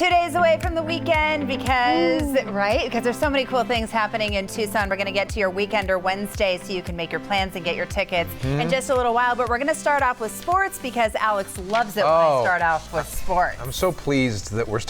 2 days away from the weekend because there's so many cool things happening in Tucson. We're going to get to your Weekender Wednesday so you can make your plans and get your tickets in just a little while. But we're going to start off with sports because Alex loves it when I start off with sports. I'm so pleased that we're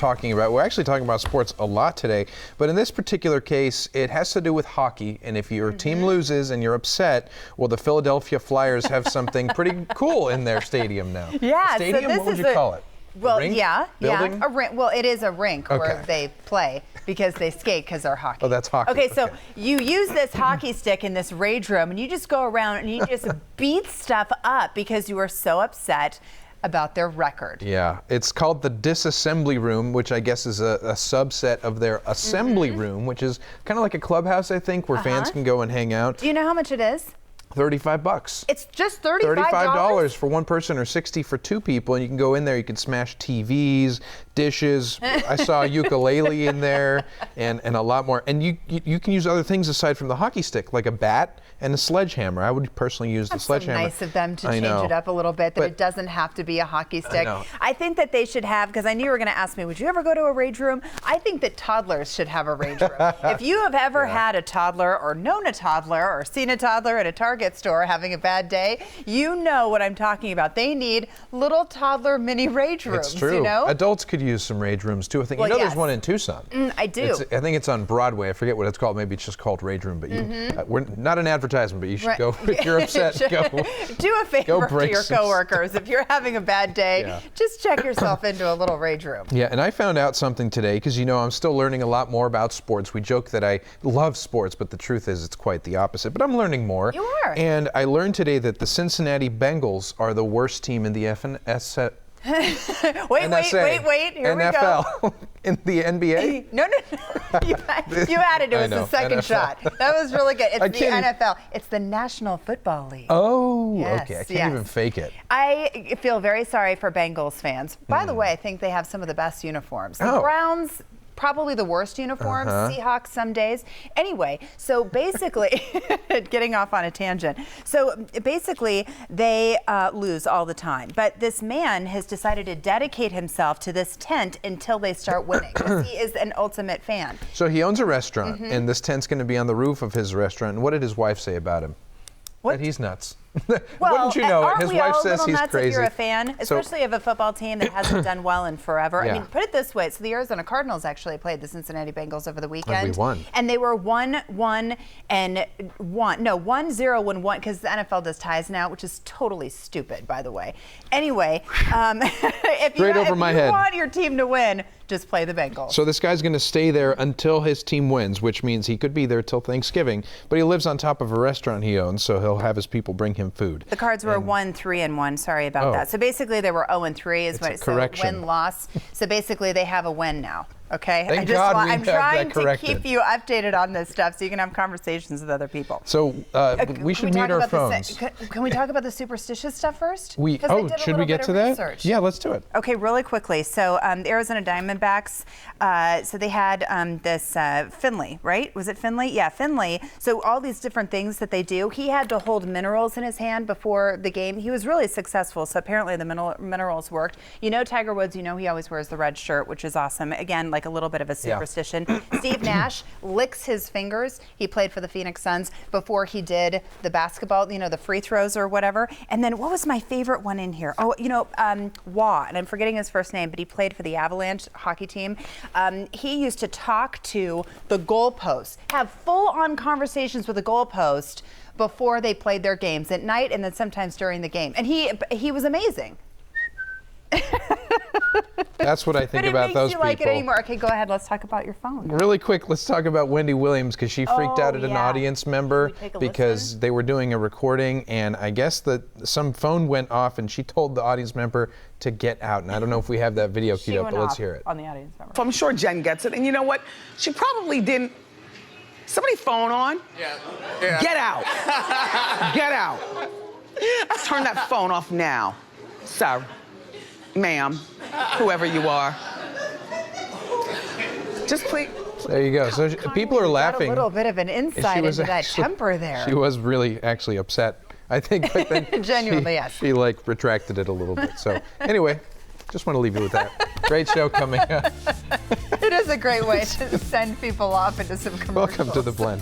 actually talking about sports a lot today. But in this particular case, it has to do with hockey. And if your team loses and you're upset, well, the Philadelphia Flyers have something pretty cool in their stadium now. Yeah. Stadium, so what would you call it? Well, a rink. Well, it is a rink where they play because they skate because they're hockey. Oh, that's hockey. Okay, so you use this hockey stick in this rage room and you just go around and you just beat stuff up because you are so upset about their record. Yeah, it's called the disassembly room, which I guess is a subset of their assembly room, which is kind of like a clubhouse, I think, where fans can go and hang out. Do you know how much it is? $35. It's just $35? $35 for one person or $60 for two people, and you can go in there, you can smash TVs, dishes. I saw a ukulele in there and a lot more. And you can use other things aside from the hockey stick, like a bat and a sledgehammer. I would personally use the sledgehammer. That's so nice of them to change it up a little bit, that it doesn't have to be a hockey stick. I think that they should have, because I knew you were going to ask me, would you ever go to a rage room? I think that toddlers should have a rage room. If you have ever had a toddler or known a toddler or seen a toddler at a Target store having a bad day, you know what I'm talking about. They need little toddler mini rage rooms. It's true. You know? Adults could use some rage rooms too. I think there's one in Tucson. I do. I think it's on Broadway. I forget what it's called. Maybe it's just called Rage Room. But we're not an advertisement, but you should go. If you're upset, go. Do a favor to your coworkers. If you're having a bad day, just check yourself into a little rage room. Yeah, and I found out something today because I'm still learning a lot more about sports. We joke that I love sports, but the truth is it's quite the opposite. But I'm learning more. You are. And I learned today that the Cincinnati Bengals are the worst team in the FNS. wait, here NFL. We go. In the NBA? No. You added it. It was the second NFL. shot. That was really good. It's the NFL. It's the National Football League. Oh, yes, okay. I can't even fake it. I feel very sorry for Bengals fans. By the way, I think they have some of the best uniforms. The Browns, probably the worst uniforms. Seahawks some days. Anyway, so basically, getting off on a tangent. So basically, they lose all the time. But this man has decided to dedicate himself to this tent until they start winning, because he is an ultimate fan. So he owns a restaurant, and this tent's going to be on the roof of his restaurant. And what did his wife say about him? That he's nuts. Well, wouldn't you know it? His wife says he's nuts crazy. If you're a fan, especially of a football team that hasn't done well in forever. I mean, put it this way. So the Arizona Cardinals actually played the Cincinnati Bengals over the weekend. And we won. And they were 1-1 and 1. No, 1-0-1-1, because the NFL does ties now, which is totally stupid, by the way. Anyway, if you want your team to win, just play the Bengals. So this guy's going to stay there until his team wins, which means he could be there till Thanksgiving. But he lives on top of a restaurant he owns, so he'll have his people bring him food. The Cards were 1-3-1. Sorry about that. So basically, they were 0-3 is what. So win-loss. So basically, they have a win now. Okay. Thank God I'm trying to keep you updated on this stuff so you can have conversations with other people. So we should mute our phones. Can we talk about the superstitious stuff first? Should we get to that? Research. Yeah, let's do it. Okay, really quickly. So the Arizona Diamondbacks, so they had this Finley, right? Was it Finley? Yeah, Finley. So all these different things that they do. He had to hold minerals in his hand before the game. He was really successful. So apparently the minerals worked. You know Tiger Woods, he always wears the red shirt, which is awesome. Again, like a little bit of a superstition. Steve Nash licks his fingers. He played for the Phoenix Suns before he did the basketball, the free throws or whatever. And then what was my favorite one in here? Oh, Waugh, and I'm forgetting his first name, but he played for the Avalanche hockey team. He used to talk to the goalpost, have full-on conversations with the goalpost before they played their games at night and then sometimes during the game. And he was amazing. That's what I think about those people. But it makes you like it anymore. Okay, go ahead. Let's talk about your phone. Really quick, let's talk about Wendy Williams, because she freaked out at an audience member because they were doing a recording, and I guess that some phone went off, and she told the audience member to get out. And I don't know if we have that video queued up, but let's hear it. On the audience member. So I'm sure Jen gets it. And you know what? She probably didn't. Somebody phone on? Yeah. Get out. Get out. Turn that phone off now. Sir, ma'am, whoever you are. Just please. There you go. So people are laughing. Got a little bit of an insight into that temper there. She was really actually upset, I think. But then genuinely, yes. She retracted it a little bit. So anyway, Just want to leave you with that. Great show coming up. It is a great way to send people off into some commercials. Welcome to The Blend.